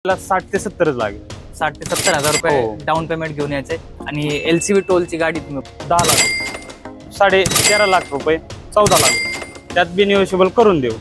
60 ते 70 लागेल. 60 ते 70,000 रुपये डाऊन पेमेंट घेऊन यायचे. आणि LCV टोलची गाडी तुम्ही 10 लाख 13.5 लाख रुपये 14 लाख त्यात बी निगोशिएबल करून देऊ.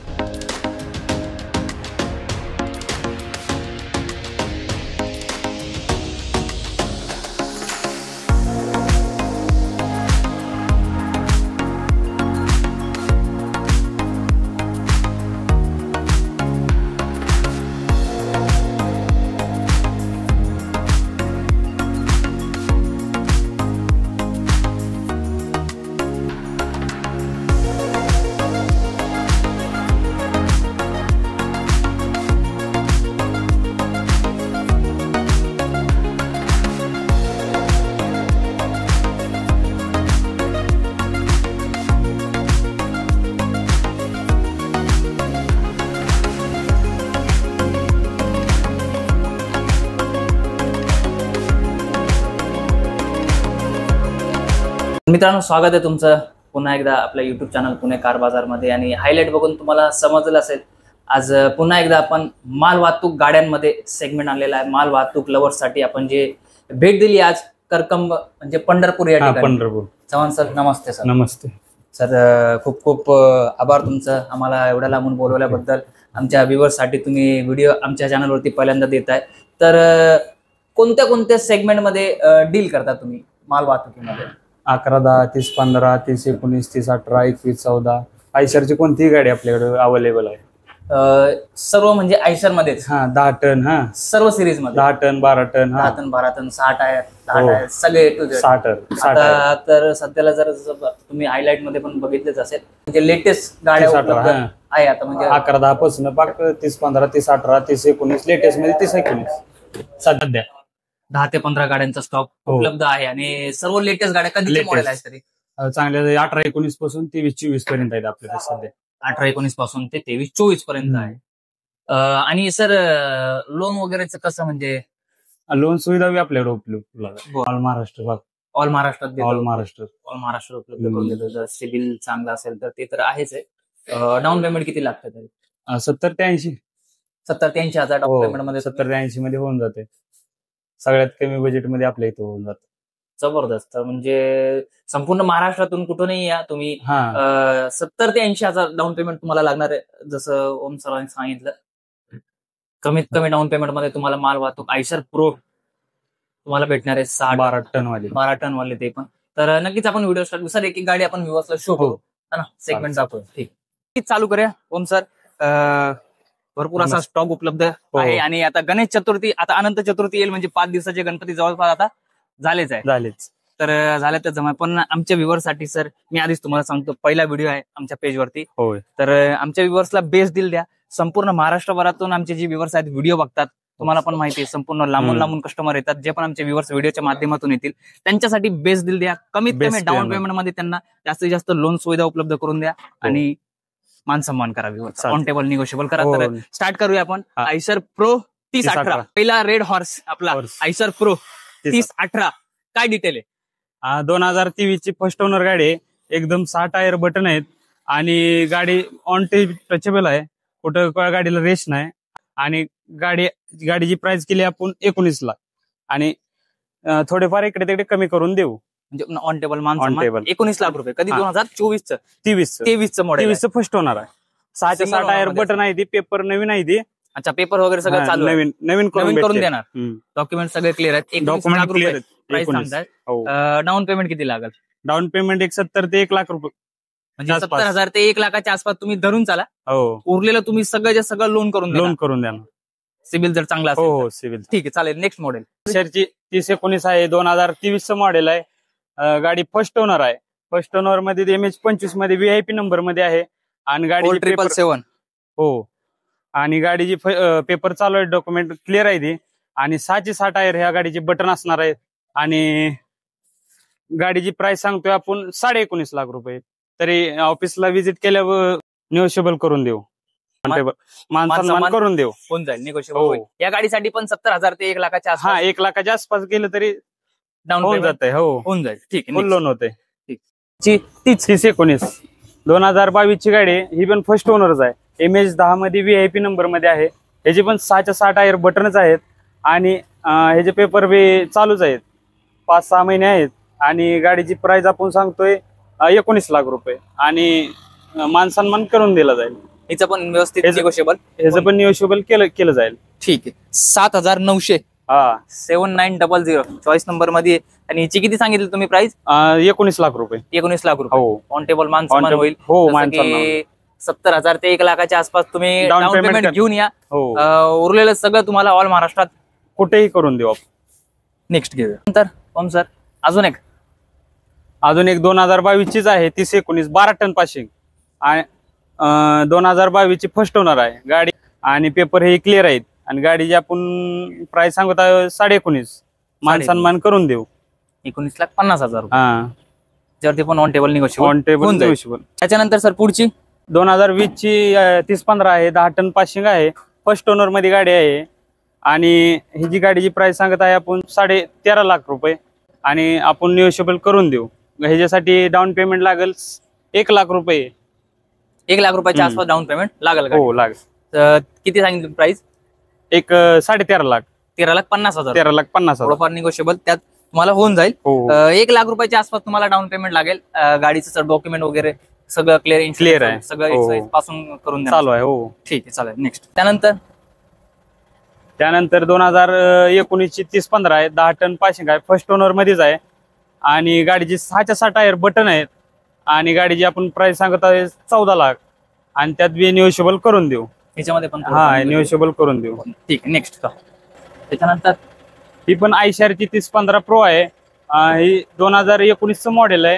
मित्रांनो, स्वागत आहे तुमचं पुन्हा एकदा आपल्या YouTube चॅनल पुणे कार बाजार मध्ये. आणि हायलाइट बघून तुम्हाला समजलं असेल, आज पुन्हा एकदा आपण माल वाहतूक गाड्यांमध्ये सेगमेंट आणलेला आहे. माल वाहतूक लवर्ससाठी आपण जे भेट दिली आज करकंब म्हणजे पंढरपूर या ठिकाणी. पंढरपूर. चव्हाण सर, नमस्ते सर. नमस्ते सर, खूप खूप आभार तुमचं आम्हाला एवढ्या लांबून बोलवल्याबद्दल. आमच्या व्ह्यूअर्स साठी तुम्ही व्हिडिओ आमच्या चॅनलवरती पहिल्यांदा देताय. तर कोणत्या कोणत्या सेगमेंटमध्ये डील करता तुम्ही माल वाहतुकीमध्ये? 11, 10, 30, 15, 30, 19, 30, 18, 21, 14 आयशरची कोणतीही गाडी आपल्याकडे अवेलेबल आहे. सर्व म्हणजे आयशर मध्येच? 10 टन. सर्व सिरीज मध्ये 10 ton 12 ton 10 ton 12 ton 6 tyre 10 tyre सगळे टू 6 टन. तर सध्याला जर तुम्ही हायलाइट मध्ये पण बघितलेच असेल, म्हणजे लेटेस्ट गाड्या उपलब्ध आहे आता. म्हणजे 11, 10 पासून पाक 30, 15, 30, 18, 30, 19 लेटेस्ट मध्ये 30, 19 सध्या 10 ते 15 गाड्यांचा स्टॉक उपलब्ध आहे. आणि सर्व लेटेस्ट गाड्या कधीचे मॉडेल आहेत तरी? चांगल्या 18, 19 पासून 23, 24 पर्यंत आहेत आपल्याकडे सध्या. 18, 19 पासून ते 23, 24 पर्यंत आहे. आणि सर, लोन वगैरेच कसं, म्हणजे लोन सुविधा बी आपल्याकडे उपलब्ध ऑल महाराष्ट्र. ऑल महाराष्ट्रात ऑल महाराष्ट्र उपलब्ध करून देतो. जर सिबिल चांगला असेल तर ते तर आहेच आहे. डाऊन पेमेंट किती लागतं तरी? 70 ते 80. 70 ते 80 हजार डाऊन पेमेंट मध्ये 70 ते 80 मध्ये होऊन जाते. सगळ्यात कमी बजेट मध्ये आपल्या इथं होऊन जातं. जबरदस्त. म्हणजे संपूर्ण महाराष्ट्रातून कुठूनही या तुम्ही, 70 ते 80 हजार डाऊन पेमेंट तुम्हाला लागणार आहे. जसं ओम सरांनी सांगितलं, कमीत कमी डाऊन पेमेंट मध्ये तुम्हाला माल वाहतूक आयशर प्रो तुम्हाला भेटणार आहे. 12 टन वाले ते पण. तर नक्कीच आपण व्हिडिओ स्टार्ट सर एक गाडी आपण व्ह्यूअर्सला शो करू ना, सेगमेंट दाखवू. ठीक, चालू करूया ओम सर. भरपूर असा स्टॉक उपलब्ध आहे. आणि आता गणेश चतुर्थी, आता अनंत चतुर्थी येईल, म्हणजे 5 दिवसाचे गणपती जवळपास आता झालेच. तर झाले तर जमा. पण आमच्या व्ह्यूअर्ससाठी सर मी आधीच तुम्हाला सांगतो, पहिला व्हिडिओ आहे आमच्या पेजवरती. तर आमच्या व्ह्यूअर्सला बेस्ट डील द्या. संपूर्ण महाराष्ट्रभरातून आमचे जे व्ह्यूअर्स आहेत व्हिडिओ बघतात, तुम्हाला पण माहिती आहे संपूर्ण लांबून कस्टमर येतात. जे पण आमचे व्ह्यूअर्स व्हिडिओच्या माध्यमातून येतील त्यांच्यासाठी बेस्ट डील द्या. कमीत कमी डाऊन पेमेंट मध्ये त्यांना जास्तीत जास्त लोन सुविधा उपलब्ध करून द्या. आणि मान सन्मान करा, ऑन टेबल निगोशिएबल करा. तर स्टार्ट करूया आपण. आयशर प्रो 3018 पहिला रेड हॉर्स आपला आयशर प्रो 3018. काय डिटेल आहे? 2023 ची फर्स्ट ओनर गाडी आहे. एकदम 6 टायर बटन आहेत. आणि गाडी ऑन टचेबल आहे. कुठं गाडीला रेस नाही. आणि गाडीची प्राइस केली आपण 19 लाख. आणि थोडेफार इकडे तिकडे कमी करून देऊ. म्हणजे ऑन टेबल मान 19 लाख रुपये. कधी 2024चं 23चं मॉडेल. 23चं फर्स्ट ओनर आहे. 6 टायर बटन आहे. ती पेपर नवीन आहे. ती अच्छा, पेपर वगैरे सगळं चालू नवीन करून देणार. डॉक्युमेंट सगळे क्लिअर आहेत. डॉक्युमेंट क्लिअर आहेत. डाऊन पेमेंट किती लागेल? डाऊन पेमेंट 70 ते 1 लाख रुपये. म्हणजे 70,000 ते 1 लाखाच्या आसपास तुम्ही धरून चाला. उरलेलं तुम्ही सगळं लोन करून द्या. सिबिल जर चांगला असेल. हो, सिबिल ठीक आहे, चालेल. नेक्स्ट मॉडेल शहरची 3019 आहे. 2023चं मॉडेल आहे. गाडी फर्स्ट ओनर आहे. फर्स्ट ओनर मध्ये MH25 मध्ये VIP नंबर मध्ये आहे. आणि गाडी 777. हो. आणि गाडीची पेपर चालू आहे. डॉक्युमेंट क्लिअर आहे ती. आणि 6 टायर ह्या गाडीचे बटन असणार आहेत. आणि गाडीची प्राइस सांगतोय आपण 19.5 लाख रुपये. तरी ऑफिसला व्हिजिट केल्यावर निगोशिएबल करून देऊ. मान करून देऊ. होऊन जाईल निगोशिएबल. या गाडीसाठी पण 70,000 ते 1 लाखाच्या आसपास. 1 लाखाच्या आसपास गेलं तरी डाऊन होऊन जात आहे. होऊन जाईल. ठीक आहे, फुल लोन होते. 3019 2022 ची गाडी ही पण फर्स्ट ओनरच आहे. MH10 मध्ये VIP नंबर मध्ये आहे. ह्याचे पण 6च्या 6 टायर बटनच आहेत आणि ह्याचे पेपर बी चालूच आहेत, 5-6 महिने आहेत. आणि गाडीची प्राइस आपण सांगतोय 19 लाख रुपये आणि मानसन्मान करून दिला जाईल. हिचं पण व्यवस्थित निगोशिएबल, ह्याचं पण निगोशिएबल केलं जाईल. ठीक आहे. 7,900 हा 7900 चॉईस नंबर मध्ये. आणि हिची किती सांगितली तुम्ही प्राइस? 19 लाख रुपये. 19 लाख रुपये. हो. ऑन टेबल मानसन्मान होईल. हो, जसं की 70,000 ते 1 लाखाच्या आसपास तुम्ही डाऊन पेमेंट घेऊन या. उरलेलं सगळं तुम्हाला ऑल महाराष्ट्रात कुठेही करून देऊ आपण. नेक्स्ट घेऊया. नंतर ओम सर अजून एक 2022 चीच आहे, 30-19 12 टन पाशिंग आणि 2022 ची फर्स्ट ओनर आहे गाडी आणि पेपर हे क्लिअर आहेत. आणि गाडीची आपण प्राइस सांगत आहे 19.5, मानसन्मान करून देऊ. 19,50,000 रुपये. हा ज्यावरती पण on table on table negotiable. त्याच्यानंतर सर पुढची 2020 ची 30-15 आहे, 10 टन पाशिंग आहे, फर्स्ट ओनर मध्ये गाडी आहे. आणि ही जी गाडीची प्राइस सांगत आहे आपण 13.5 लाख रुपये आणि आपण निगोशिएबल करून देऊ. ह्याच्यासाठी डाऊन पेमेंट लागेल 1 लाख रुपये. 1 लाख रुपयाच्या आसपास डाऊन पेमेंट लागेल. हो लागेल. किती सांगितलं प्राइस? 13.5 लाख. 13,50,000. 13,50,000 थोडंफार निगोशिएबल त्यात तुम्हाला होऊन जाईल. 1 लाख रुपयाच्या आसपास तुम्हाला डाऊन पेमेंट लागेल. गाडीचं डॉक्युमेंट वगैरे सगळं क्लिअर आहे, सगळं पासून करून चालू आहे. हो ठीक आहे, चालेल. नेक्स्ट त्यानंतर 2019 ची 30-15 आहे, 10 टन पाशिंग आहे, फर्स्ट ओनर मध्येच आहे आणि गाडीची 6च्या 6 टायर बटन आहेत आणि गाडीची आपण प्राइस सांगत आहे 14 लाख आणि त्यात बी निगोशिएबल करून देऊ. त्याच्यामध्ये पण निगोशिएबल करून देऊ. ठीक आहे. नेक्स्ट त्याच्यानंतर ही पण आयशर ची 30-15 प्रो आहे. ही 2019 मॉडेल आहे.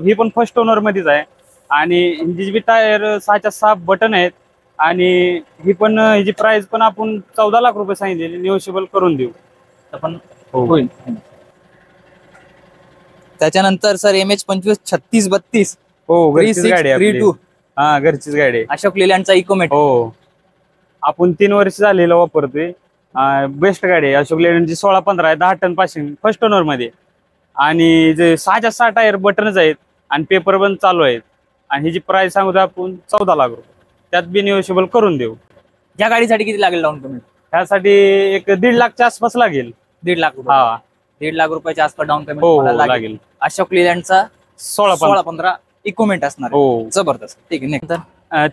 ही पण फर्स्ट ओनर मध्येच आहे आणि हिची बी टायर 6च्या 6 बटन आहेत आणि ही पण हिची प्राइस पण आपण 14 लाख रुपये सांगितलेली, निगोशिएबल करून देऊ. पण होईल. त्याच्यानंतर सर MH 25 3632. हो घरचीच गाडी आहे. 3632. हा घरचीच गाडी आहे. अशोक लेलँडचा इकोमेट. हो आपण 3 वर्ष झालेलं वापरतोय. बेस्ट गाडी आहे. अशोक लेलँडची 16-15 आहे, 10 टन पाशिंग, फर्स्ट ओनर मध्ये आणि जे 6च्या 6 टायर बटनच आहेत आणि पेपर पण चालू आहेत आणि हिची प्राइस सांगतो आपण 14 लाख रुपये. त्यात बी निगोशिएबल करून देऊ. या गाडीसाठी किती लागेल डाऊन पेमेंट? त्यासाठी 1.5 लाखच्या आसपास लागेल. 1.5 लाख रुपये. 1.5 लाख रुपयाच्या आसपास डाऊन पेमेंट लागेल. अशोक लेलँडचा 16-15 इकोमेंट असणार. हो जबरदस्त. ठीक आहे. नेक्स्ट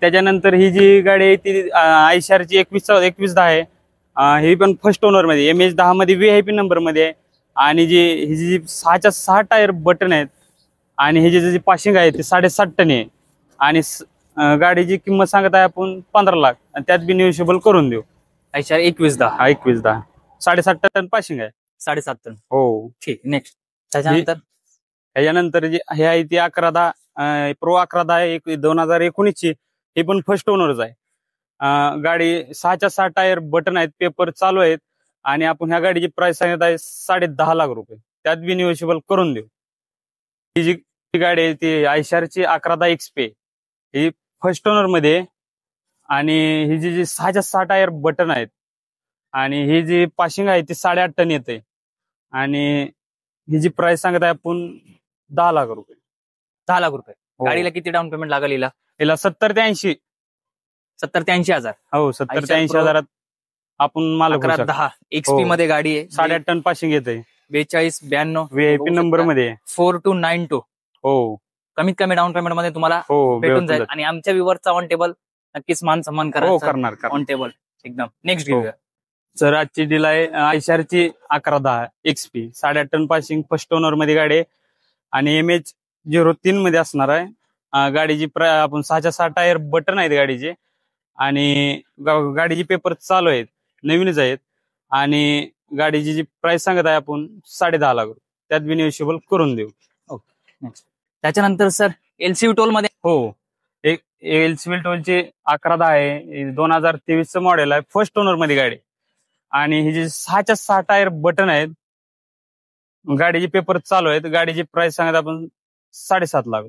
त्याच्यानंतर ही जी गाडी आहे ती आयशरची 2110 आहे. ही पण फर्स्ट ओनर मध्ये MH 10 मध्ये VIP नंबर मध्ये आहे आणि ही जी 6च्या 6 टायर बटन आहेत आणि ही जी पाशिंग आहे ती 7.5 टन आहे आणि गाडीची किंमत सांगत आहे आपण 15 लाख आणि त्यात बी निगोशिएबल करून देऊ. आयशर 2110. 2110 7.5 टन पाशिंग आहे. 7.5 टन. हो ठीक. नेक्स्ट त्याच्यानंतर जी हे आहे ती 1110 प्रो 1110 आहे, 2019 ची. ही पण फर्स्ट ओनरच आहे. गाडी 6च्या 6 टायर बटन आहेत, पेपर चालू आहेत आणि आपण ह्या गाडीची प्राइस सांगत आहे 10.5 लाख रुपये. त्यात बी निगोशिएबल करून देऊ. ही जी गाडी आहे ती आयशरची 1110 XP ही फर्स्ट ओनर मध्ये आणि ही जी 6च्या 6 टायर बटन आहेत आणि ही जी पाशिंग आहे ती 8.5 टन येते आणि ही जी प्राइस सांगत आहे आपण 10 लाख रुपये. 10 लाख रुपये. गाडीला किती डाऊन पेमेंट लागेल? हिला 70 ते 80. 70 ते 80,000. हो 70 ते 80,000 आपण माल 1110 XP मध्ये गाडी आहे. 8.5 टन पाशिंग येते. 4292 VIP नंबर मध्ये 4292. हो कमीत कमी डाऊन पेमेंट मध्ये तुम्हाला भेटून जाईल आणि आमच्या व्ह्यूअरचा ऑन टेबल नक्कीच मान सन्मान करणार ऑन टेबल एकदम. नेक्स्ट घेऊया. सर आजची डील आहे आयशरची 1110 XP 8.5 ton passing, first owner मध्ये गाडी आहे आणि MH 03 मध्ये असणार आहे. गाडीची आपण 6च्या 6 टायर बटन आहेत गाडीचे आणि गाडीचे पेपर चालू आहेत, नवीनच आहेत आणि गाडीची जी प्राइस सांगत आहे आपण 10.5 लाख रुपये. त्यात बी निगोशिएबल करून देऊ. त्याच्यानंतर सर LCV टोल मध्ये हो एक LCV टोलची 1110 आहे, 2023 मॉडेल आहे, फर्स्ट ओनर मध्ये गाडी आणि ही जी 6च्या 6 टायर बटन आहेत, गाडीचे पेपर चालू आहेत. गाडीची प्राइस सांगत आपण 7.5 लाख.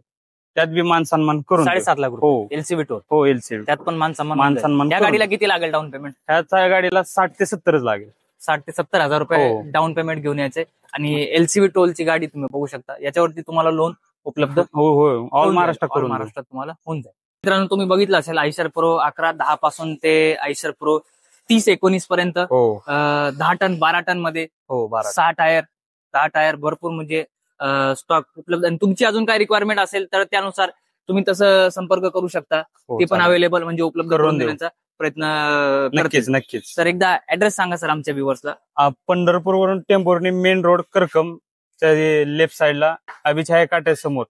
त्यात बी मान सन्मान करून 7.5 लाख रुपये. LCV toll. हो LCV त्यात पण मान सन्मान. या गाडीला किती लागेल डाऊन पेमेंट? ह्याच्या गाडीला 60 ते 70 लागेल. 60 ते 70,000 रुपये डाऊन पेमेंट घेऊन यायचे आणि LCV टोलची गाडी तुम्ही बघू शकता. याच्यावरती तुम्हाला लोन उपलब्ध हो ऑल महाराष्ट्रात तुम्हाला होऊन जाईल. मित्रांनो तुम्ही बघितलं असेल आयशर प्रो 1110 पासून ते आयशर प्रो 30-19 पर्यंत हो 10 टन 12 टन मध्ये हो 12. 10 टायर भरपूर म्हणजे स्टॉक उपलब्ध. आणि तुमची अजून काय रिक्वायरमेंट असेल तर त्यानुसार तुम्ही तसं संपर्क करू शकता. हो, ते पण चालेल. अवेलेबल म्हणजे उपलब्ध करून करून देऊ. देण्याचा प्रयत्न नक्कीच करतील. नक्कीच. तर एकदा ऍड्रेस सांगा सर आमच्या व्ह्युअर्सला. पंढरपूर वरून टेंभुर्णी मेन रोड करकम लेफ्ट साइडला अभिछाया काट्या समोर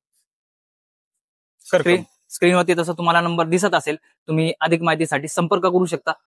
करकम. स्क्रीनवरती तसं तुम्हाला नंबर दिसत असेल, तुम्ही अधिक माहितीसाठी संपर्क करू शकता.